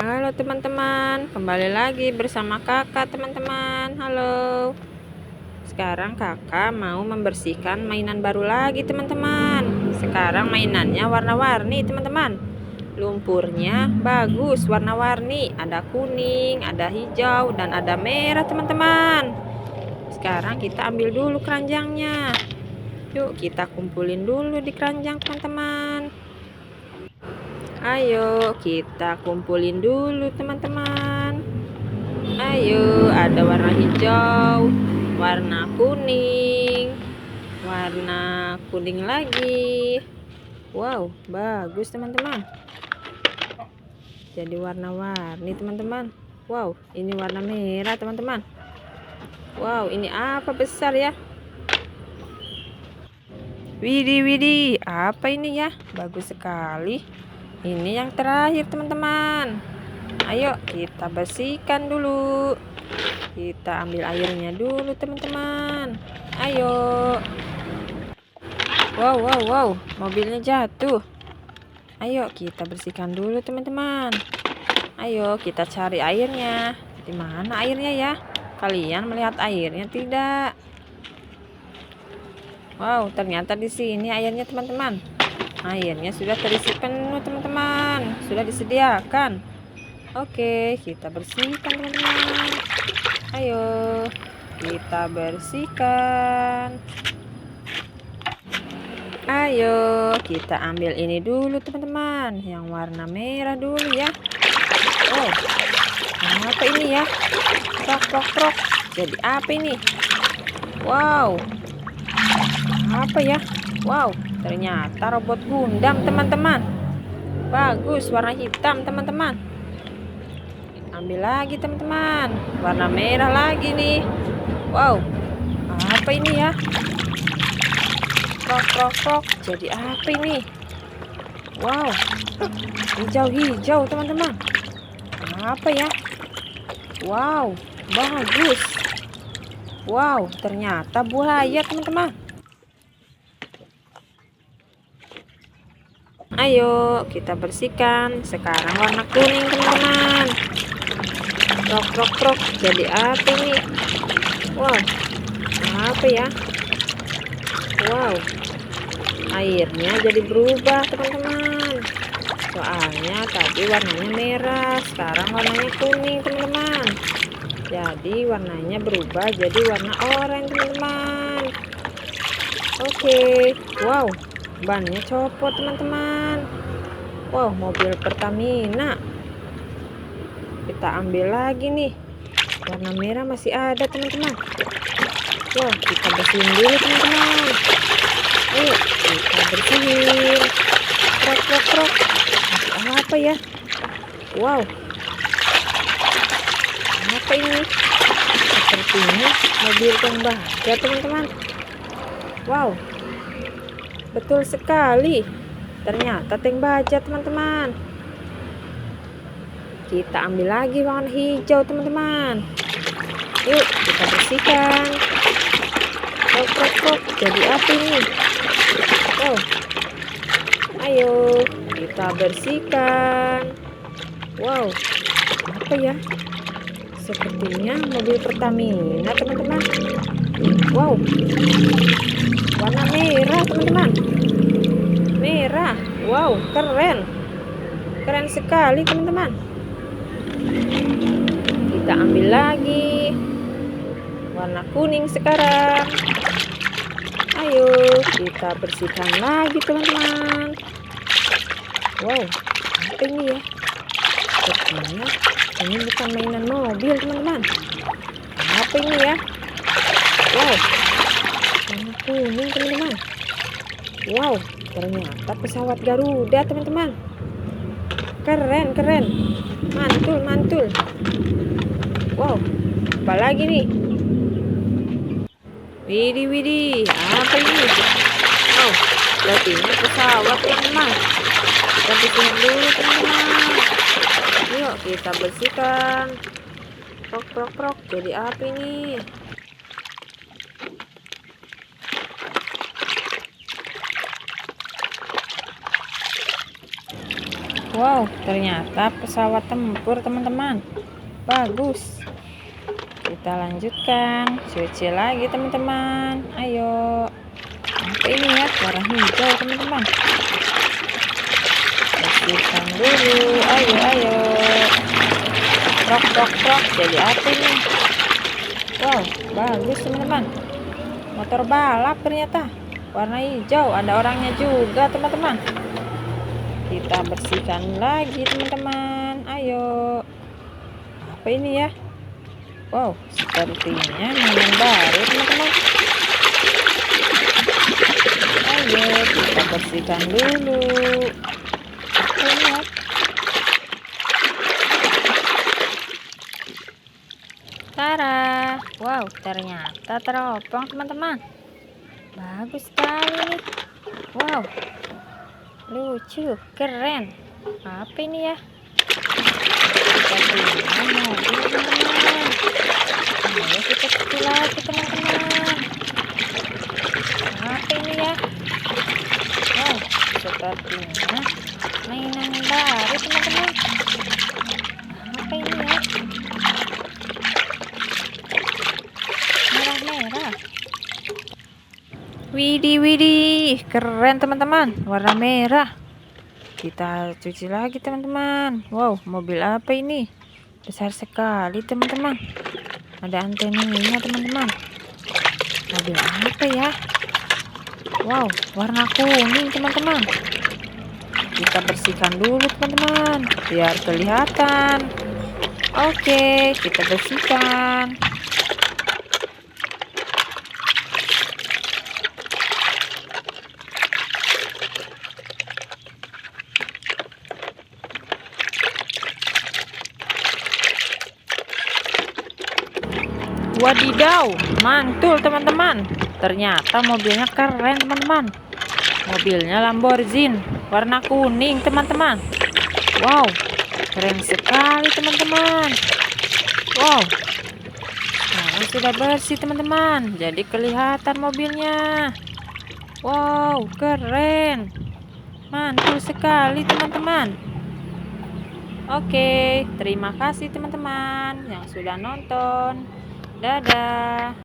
Halo teman-teman, kembali lagi bersama kakak teman-teman. Halo. Sekarang kakak mau membersihkan mainan baru lagi teman-teman. Sekarang mainannya warna-warni teman-teman. Lumpurnya bagus warna-warni. Ada kuning, ada hijau, dan ada merah teman-teman. Sekarang kita ambil dulu keranjangnya. Yuk kita kumpulin dulu di keranjang teman-teman. Ayo kita kumpulin dulu teman-teman. Ayo, ada warna hijau, warna kuning lagi. Wow, bagus teman-teman. Jadi warna-warni teman-teman. Wow, ini warna merah teman-teman. Wow, ini apa besar ya? Widih, widih, apa ini ya? Bagus sekali. Ini yang terakhir teman-teman. Ayo kita bersihkan dulu. Kita ambil airnya dulu teman-teman. Ayo. Wow, mobilnya jatuh. Ayo kita bersihkan dulu teman-teman. Ayo kita cari airnya. Di mana airnya ya? Kalian melihat airnya tidak? Wow, ternyata di sini airnya teman-teman. Airnya sudah terisi penuh teman-teman. Sudah disediakan. Oke, kita bersihkan teman-teman. Ayo, kita bersihkan. Ayo, kita ambil ini dulu teman-teman. Yang warna merah dulu ya. Oh, apa ini ya? Krok. Jadi apa ini? Wow. Apa ya? Wow, ternyata robot Gundam teman-teman. Bagus, warna hitam teman-teman. Ambil lagi teman-teman. Warna merah lagi nih. Wow, apa ini ya? Krok. Jadi apa ini? Wow, hijau teman-teman. Apa ya? Wow, bagus. Wow, ternyata buaya teman-teman. Ayo kita bersihkan. Sekarang warna kuning teman-teman. Krok. Jadi apa ini? Wow, apa ya? Wow, airnya jadi berubah teman-teman. Soalnya tadi warnanya merah, sekarang warnanya kuning teman-teman. Jadi warnanya berubah jadi warna oranye teman-teman. Oke, wow, bannya copot teman-teman. Wow, mobil Pertamina. Kita ambil lagi nih. Warna merah masih ada teman-teman. Wow, kita bersihin dulu teman-teman. Ayo kita bersihin. Krok. Apa ya? Wow, apa ini? Sepertinya mobil tank baja teman-teman. Wow, betul sekali. Ternyata tank baja teman-teman. Kita ambil lagi warna hijau teman-teman. Yuk kita bersihkan. Krok. Jadi apa ini? Oh, ayo kita bersihkan. Wow, apa ya? Sepertinya mobil Pertamina teman-teman. Wow, warna merah teman-teman. Merah. Wow, keren sekali teman-teman. Kita ambil lagi warna kuning sekarang. Ayo kita bersihkan lagi teman-teman. Wow, apa ini ya? Sepertinya ini bukan mainan mobil teman-teman. Apa ini ya? Wow, warna kuning teman-teman. Wow, ternyata pesawat Garuda teman-teman. Keren. Mantul. Wow, apa lagi nih? Widih, apa ini? Oh, berarti pesawat teman-teman. Kita bersihkan dulu teman-teman. Yuk kita bersihkan. Krok. Jadi apa ini? Wow, ternyata pesawat tempur teman-teman. Bagus. Kita lanjutkan. Cuci lagi teman-teman. Ayo. Apa ini ya? Warna hijau teman-teman. Bersihkan dulu. Ayo, ayo. Prok, prok, prok. Jadi apa ini? Wow, bagus teman-teman. Motor balap ternyata. Warna hijau. Ada orangnya juga teman-teman. Kita bersihkan lagi teman-teman. Ayo. Apa ini ya? Wow, sepertinya mainan baru teman-teman. Ayo kita bersihkan dulu. Apa ini ya? Tara. Wow, ternyata teropong teman-teman. Bagus sekali nih. Wow, lucu, keren. Apa ini ya? Sepertinya mobil teman-teman. Ayo kita cuci lagi teman-teman. Apa ini ya? Wow, sepertinya mainan baru teman-teman. Apa ini ya? Merah-merah. Widih, widih, keren teman-teman, warna merah. Kita cuci lagi teman-teman. Wow, mobil apa ini? Besar sekali teman-teman. Ada anteninya teman-teman. Mobil apa ya? Wow, warna kuning teman-teman. Kita bersihkan dulu teman-teman, biar kelihatan. Oke, kita bersihkan. Wadidaw, mantul teman-teman. Ternyata mobilnya keren teman-teman. Mobilnya Lamborghini warna kuning teman-teman. Wow, keren sekali teman-teman. Wow, sekarang sudah bersih teman-teman. Jadi kelihatan mobilnya. Wow, keren. Mantul sekali teman-teman. Oke, terima kasih teman-teman yang sudah nonton. Dadah.